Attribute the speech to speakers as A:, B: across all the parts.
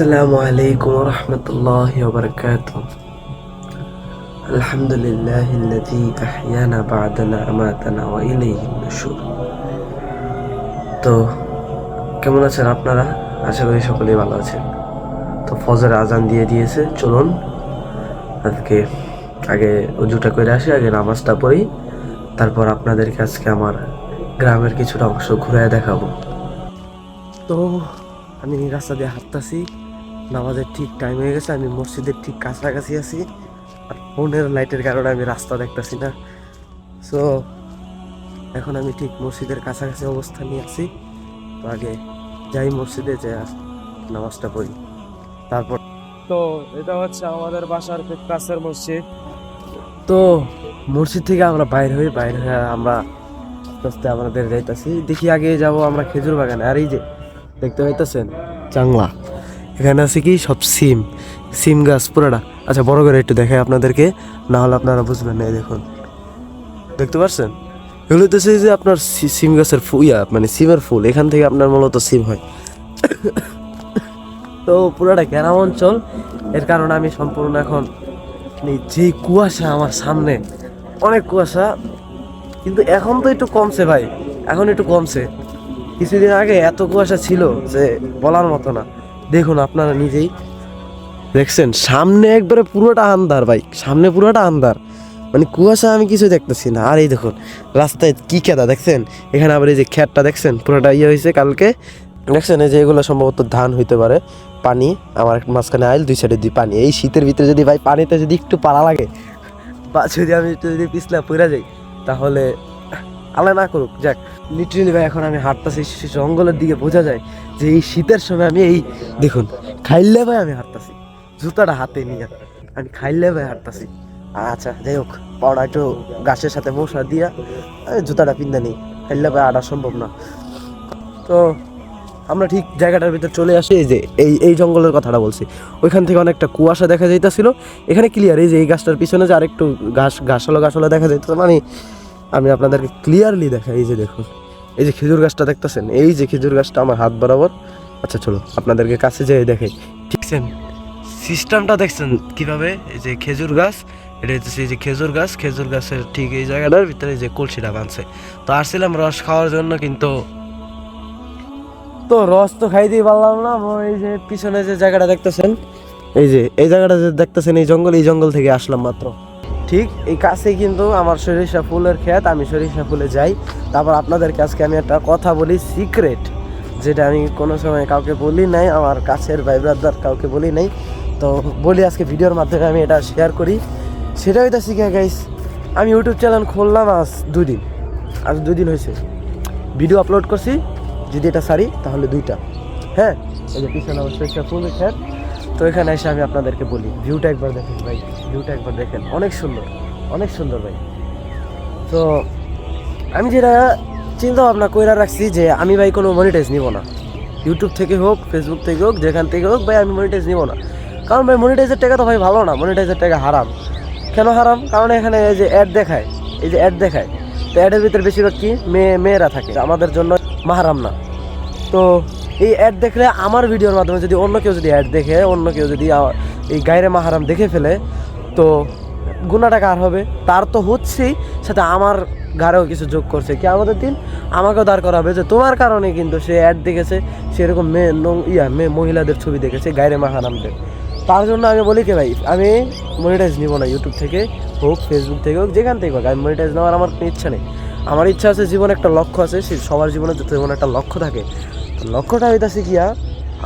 A: السلام عليكم ورحمة الله وبركاته. الحمد لله الذي أحيانا بعدما أماتنا وإليه النشور. তো কেমন আছেন আপনারা? আশা করি সকলেই ভালো আছেন। তো ফজর আজান দিয়ে দিয়েছে, চলুন আজকে আগে উজুটা করে আসি, আগে নামাজটা পড়ি, তারপর আপনাদেরকে আজকে আমার গ্রামের কিছুটা অংশ ঘুরে দেখাবো। তো আমি রাস্তা দিয়ে হাঁটতেছি, নামাজের ঠিক টাইম হয়ে গেছে, আমি মসজিদের ঠিক কাছাকাছি আছি, আর ফোনের লাইটের কারণে আমি রাস্তা দেখতেছি না। সো এখন আমি ঠিক মসজিদের কাছাকাছি অবস্থান নিয়ে আছি। তো আগে যাই মসজিদে, যে নামাজটা পড়ি, তারপর।
B: তো এটা হচ্ছে আমাদের বাসার খুব কাছের মসজিদ।
A: তো মসজিদ থেকে আমরা বাইর হয়ে আমরা আস্তে আস্তে আমাদের যাইতেছি। দেখি আগে যাব আমরা খেজুর বাগানে। আর এই যে দেখতে পাইতেছেন চাংলা, এখানে আছে কি সব সিম গাছ পুরাটা। আচ্ছা বড় করে একটু দেখাই আপনাদেরকে, না হলে আপনারা বুঝবেন না। এই দেখুন, দেখতে পাচ্ছেন, এগুলো তো যে আপনার সিম গাছের মানে সিমের ফুল, এখান থেকে আপনার মূলত সিম হয়। তো পুরাটা গ্রাম অঞ্চল, এর কারণে আমি সম্পূর্ণ এখন যে কুয়াশা আমার সামনে, অনেক কুয়াশা, কিন্তু এখন তো একটু কমছে ভাই, এখন একটু কমছে। কিছুদিন আগে এত কুয়াশা ছিল যে বলার মতো না। দেখুন আপনারা নিজেই দেখছেন, সামনে একবারে পুরোটা আন্ধার ভাই, সামনে পুরোটা আন্ধার, মানে কুয়াশা, আমি কিছু দেখতেছি না। আর এই দেখুন রাস্তায় কি কেদা দেখছেন, এখানে আবার এই যে খেতটা দেখছেন পুরোটা হয়েছে কালকে, দেখছেন এই যে এগুলো সম্ভবত ধান হইতে পারে। পানি আমার মাঝখানে আইল, দুই সাইডে দুই পানি। এই শীতের ভিতরে যদি ভাই পানিতে যদি একটু পাড়া লাগে, বা আমি একটু যদি পিছলা পড়ে যাই, তাহলে আল্লাহ না করুক, যাক। লিটারেলি ভাই এখন আমি হাঁটতেছি জঙ্গলের দিকে, বোঝা যায় যে এই শীতের সময় আমি এই দেখুন খাইলে ভাই আমি হাঁটতেছি, জুতাটা হাতে নিয়ে আমি খাইলে ভাই হাঁটতেছি। আচ্ছা যাই হোক, পাওয়া একটু গাছের সাথে মশা দিয়া জুতাটা পিন্দা নেই, খাইলে ভাই হাঁটা সম্ভব না। তো আমরা ঠিক জায়গাটার ভিতরে চলে আসি। এই যে এই জঙ্গলের কথাটা বলছি, ওইখান থেকে অনেকটা কুয়াশা দেখা যাইতেছিল, এখানে ক্লিয়ার। এই যে এই গাছটার পিছনে যে আরেকটু ঘাসালো দেখা যাইতেছে, মানে আমি আপনাদেরকে ক্লিয়ারলি দেখাই। এই যে দেখুন, এই যে খেজুর গাছটা দেখতেছেন, এই যে খেজুর গাছটা আমার হাত বরাবর। আচ্ছা চলো আপনাদেরকে কাছে যেয়ে দেখাই। ঠিকছেন সিস্টেমটা দেখছেন কিভাবে, এই যে খেজুর গাছ, এটা হচ্ছে এই যে খেজুর গাছের ঠিক এই জায়গাটার ভিতরে যে কলসিটা বাঁধছে। তো আসছিলাম রস খাওয়ার জন্য, কিন্তু তো রস তো খাইতেই পারলাম না। এই যে পিছনে যে জায়গাটা দেখতেছেন, এই জায়গাটা যে দেখতেছেন, এই জঙ্গল থেকে আসলাম মাত্র। ঠিক এই কাছেই কিন্তু আমার সরিষা ফুলের ক্ষেত, আমি সরিষা ফুলে যাই। তারপর আপনাদেরকে আজকে আমি একটা কথা বলি, সিক্রেট, যেটা আমি কোনো সময় কাউকে বলি নাই, আমার কাছের ভাই ব্রাদার কাউকে বলি নাই। তো বলি আজকে ভিডিওর মাধ্যমে আমি এটা শেয়ার করি। সেটা হইতেছি কি গাইস, আমি ইউটিউব চ্যানেল খুললাম আজ 2 দিন হয়েছে, ভিডিও আপলোড করছি। যদি এটা সারি তাহলে 2টা, হ্যাঁ। এই যে পিছনে আমার সরিষা ফুলের ক্ষেত। তো এখানে এসে আমি আপনাদেরকে বলি, ভিউটা একবার দেখেন ভাই, ভিউটা একবার দেখেন, অনেক সুন্দর ভাই। তো আমি যেটা চিন্তা ভাবনা কইরা রাখছি, যে আমি ভাই কোনো মনিটাইজ নিব না, ইউটিউব থেকে হোক, ফেসবুক থেকে হোক, যেখান থেকে হোক ভাই, আমি মনিটাইজ নিব না। কারণ ভাই মনিটাইজের টাকা তো ভাই ভালো না, মনিটাইজের টাকা হারাম। কেন হারাম? কারণ এখানে এই যে অ্যাড দেখায়, তো অ্যাডের ভিতরে বেশিরভাগ কি মেয়েরা থাকে, আমাদের জন্য মাহারাম না। তো এই অ্যাড দেখলে আমার ভিডিওর মাধ্যমে যদি অন্য কেউ যদি অ্যাড দেখে, অন্য কেউ যদি এই গায়রে মাহারাম দেখে ফেলে, তো গুনাহটা কার হবে? তার তো হচ্ছেই, সাথে আমার ঘাড়েও কিছু যোগ করছে, কি আমাদের দিন আমাকেও দাঁড় করাবে যে তোমার কারণে কিন্তু সে অ্যাড দেখেছে, সেরকম মহিলাদের ছবি দেখেছে গায়রে মাহারামদের। তার জন্য আমি বলি কি ভাই, আমি মনিটাইজ নিব না, ইউটিউব থেকে হোক, ফেসবুক থেকে হোক, যেখান থেকে হোক, আমি মনিটাইজ নেওয়ার আমার কোনো ইচ্ছা নেই। আমার ইচ্ছা আছে, জীবনে একটা লক্ষ্য আছে, সবার জীবনে যেমন একটা লক্ষ্য থাকে, লক্ষ্যটা হইতাছে গিয়া,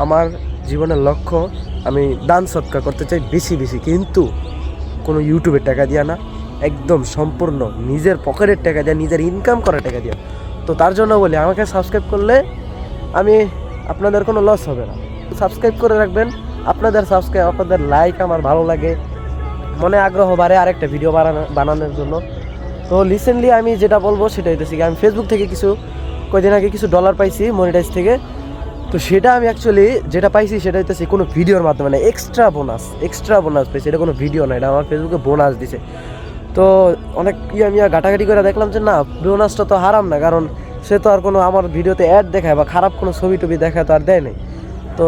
A: আমার জীবনের লক্ষ্য, আমি দান সৎকার করতে চাই বেশি, কিন্তু কোনো ইউটিউবের টাকা দিয়া না, একদম সম্পূর্ণ নিজের পকেটের টাকা দিয়া, নিজের ইনকাম করা টাকা দিয়া। তো তার জন্য বলি, আমাকে সাবস্ক্রাইব করলে আপনাদের কোনো লস হবে না, সাবস্ক্রাইব করে রাখবেন। আপনাদের লাইক আমার ভালো লাগে, মনে আগ্রহ বাড়ে আরেকটা ভিডিও বানানোর জন্য। তো রিসেন্টলি আমি যেটা বলবো সেটা হইতেছে, আমি ফেসবুক থেকে কয়দিন আগে কিছু ডলার পাইছি মনিটাইজ থেকে। তো সেটা আমি অ্যাকচুয়ালি যেটা পাইছি সেটা হইতেছে কোনো ভিডিওর মাধ্যমে না, এক্সট্রা বোনাস পাইছি। এটা কোনো ভিডিও না, এটা আমার ফেসবুকে বোনাস দিছে। তো অনেক আমি ঘাটাঘাটি করে দেখলাম যে না, বোনাসটা তো হারাম না, কারণ সে তো আর কোনো আমার ভিডিওতে অ্যাড দেখায় বা খারাপ কোনো ছবি টবি দেখায় তো আর দেয় নাই। তো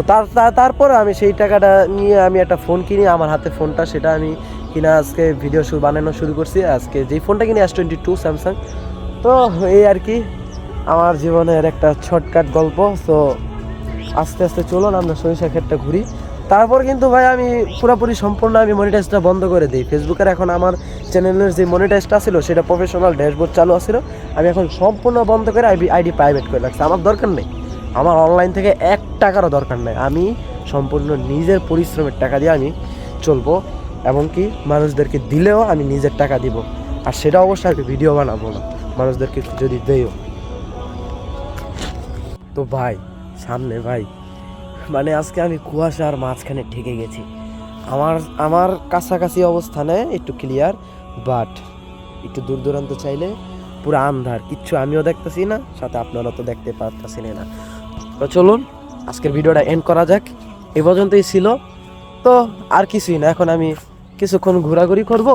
A: তারপরে আমি সেই টাকাটা নিয়ে আমি একটা ফোন কিনি, আমার হাতে ফোনটা সেটা আমি কিনা আজকে ভিডিও বানানো শুরু করছি। আজকে যেই ফোনটা কিনি S22 স্যামসাং। তো এই আর কি আমার জীবনের একটা শর্টকাট গল্প। তো আস্তে আস্তে চলুন আমরা সরিষা ক্ষেতটা ঘুরি। তারপর কিন্তু ভাই আমি পুরোপুরি সম্পূর্ণ আমি মনিটাইজটা বন্ধ করে দিই ফেসবুকের। এখন আমার চ্যানেলের যে মনিটাইজটা ছিল সেটা প্রফেশনাল ড্যাশবোর্ড চালু আছিল, আমি এখন সম্পূর্ণ বন্ধ করে আইডি প্রাইভেট করে রাখছি। আমার দরকার নেই, আমার অনলাইন থেকে 1 টাকারও দরকার নেই। আমি সম্পূর্ণ নিজের পরিশ্রমের টাকা দিয়ে আমি চলবো, এমনকি মানুষদেরকে দিলেও আমি নিজের টাকা দিব। আর সেটা অবশ্যই আমি ভিডিও বানাবো না, মানুষদেরকে যদি দেও। তো ভাই সামনে ভাই মানে আজকে আমি কুয়াশার মাঝখানে ঠেকে গেছি। আমার আমার কাছাকাছি অবস্থানে একটু ক্লিয়ার, বাট একটু দূর দূরান্ত চাইলে পুরো আন্ধার, কিচ্ছু আমিও দেখতেছি না, সাথে আপনারা তো দেখতে পারতেছেন না। তো চলুন আজকের ভিডিওটা এন্ড করা যাক। এ পর্যন্তই ছিল, তো আর কিছুই না। এখন আমি কিছুক্ষণ ঘোরাঘুরি করব।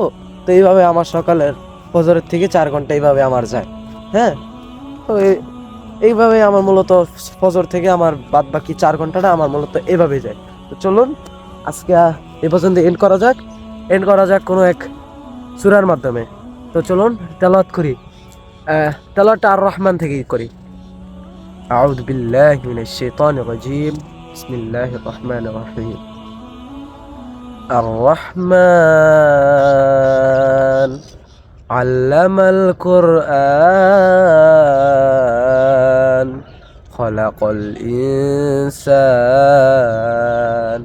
A: তো এইভাবে আমার সকালের ফজরের থেকে 4 ঘন্টা এইভাবে আমার যায়। হ্যাঁ, তো এইভাবে আমার মূলত ফজর থেকে আমার বাদ বাকি 4 ঘন্টাটা আমার মূলত এভাবে যায়। তো চলুন আজকে এ পর্যন্ত এন্ড করা যাক কোনো এক সূরার মাধ্যমে। তো চলুন তেলাওয়াত করি। তেলাওয়াতটা আর রহমান থেকেই করি। আউযু বিল্লাহি মিনাশ শাইতানির রাজীম। বিসমিল্লাহির রহমানির রহিম। আর রহমান আল্লামাল কুরআন খলাকাল ইনসান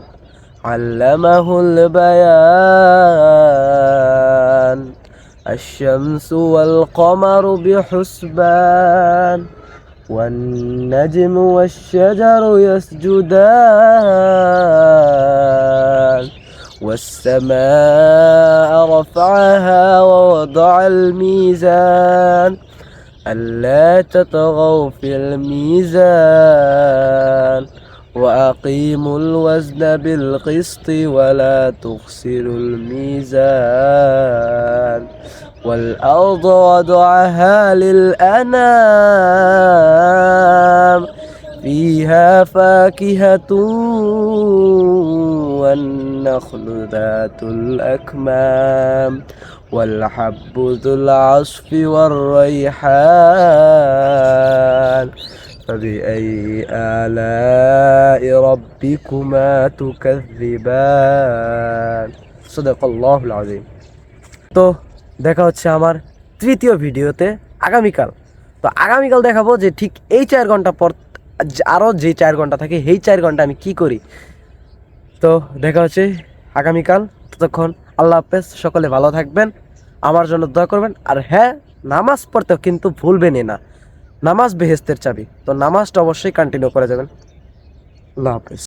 A: আল্লামাহুল বায়ান الشمس والقمر بحسبان والنجم والشجر يسجدان والسماء رفعها ووضع الميزان ألا تطغوا في الميزان وأقيموا الوزن بالقسط ولا تخسروا الميزان والأرض وضعها للأنام فيها فاكهة والنخل ذات الأكمام والحب ذو العصف والريحان فبأي آلاء ربكما تكذبان صدق الله العظيم। তো দেখা হচ্ছে আমার তৃতীয় ভিডিওতে আগামীকাল। তো আগামীকাল দেখাবো যে ঠিক এই 4 ঘন্টা পর আরও যে 4 ঘন্টা থাকে এই 4 ঘন্টা আমি কি করি। তো দেখা হচ্ছে আগামীকাল। ততক্ষণ আল্লাহ হাফেজ, সকলে ভালো থাকবেন, আমার জন্য দোয়া করবেন। আর হ্যাঁ, নামাজ পড়তেও কিন্তু ভুলবেনই না, নামাজ বেহেস্তের চাবি। তো নামাজটা অবশ্যই কন্টিনিউ করে যাবেন। আল্লাহ হাফেজ।